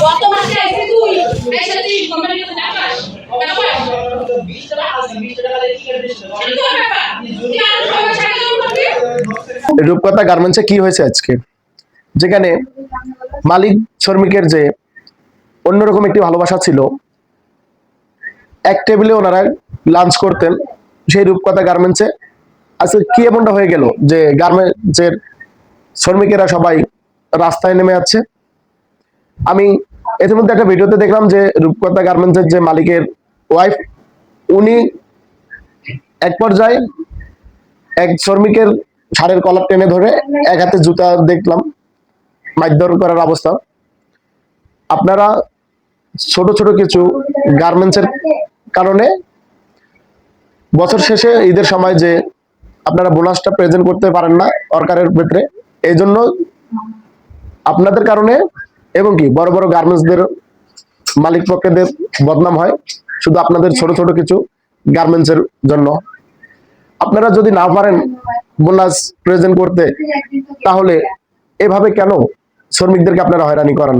কত মাসে আইছিস তুই? এসে তুই কোম্পানির কাছে যাবাস? কেন কয়? 20 টাকা আছে, 20 টাকা দিয়ে কি করবি? কি করবে বাবা? তুই আর সবাই সাথে জমা করবি? রূপকথা গার্মেন্টসে কি হয়েছে আজকে, যেখানে মালিক শ্রমিকের যে অন্যরকম একটি ভালোবাসা ছিল, এক টেবিলে ওনারা লাঞ্চ করতেন, সেই রূপকথা গার্মেন্টসে আজকে কি এমনটা হয়ে গেল যে গার্মেন্টসের শ্রমিকেরা সবাই রাস্তায় নেমে যাচ্ছে। আমি ইতিমধ্যে একটা ভিডিওতে দেখলাম যে রূপকথা গার্মেন্টসের যে মালিকের ওয়াইফ, উনি এক পর্যায়ে এক শ্রমিকের শাড়ির কলার টেনে ধরে এক হাতে জুতা দেখলাম, মারধর করার অবস্থা। আপনারা ছোট ছোট কিছু গার্মেন্টসের কারণে বছর শেষে ঈদের সময় যে আপনারা বোনাসটা প্রেজেন্ট করতে পারেন না সরকারের ক্ষেত্রে, এই জন্য আপনাদের কারণে এবং কি বড় বড় গার্মেন্টসদের মালিক পক্ষদের বদনাম হয় শুধু আপনাদের ছোট ছোট কিছু গার্মেন্টসের জন্য। আপনারা যদি না পারেন বোনাস প্রেজেন্ট করতে, তাহলে এভাবে কেন শ্রমিকদেরকে আপনারা হয়রানি করেন?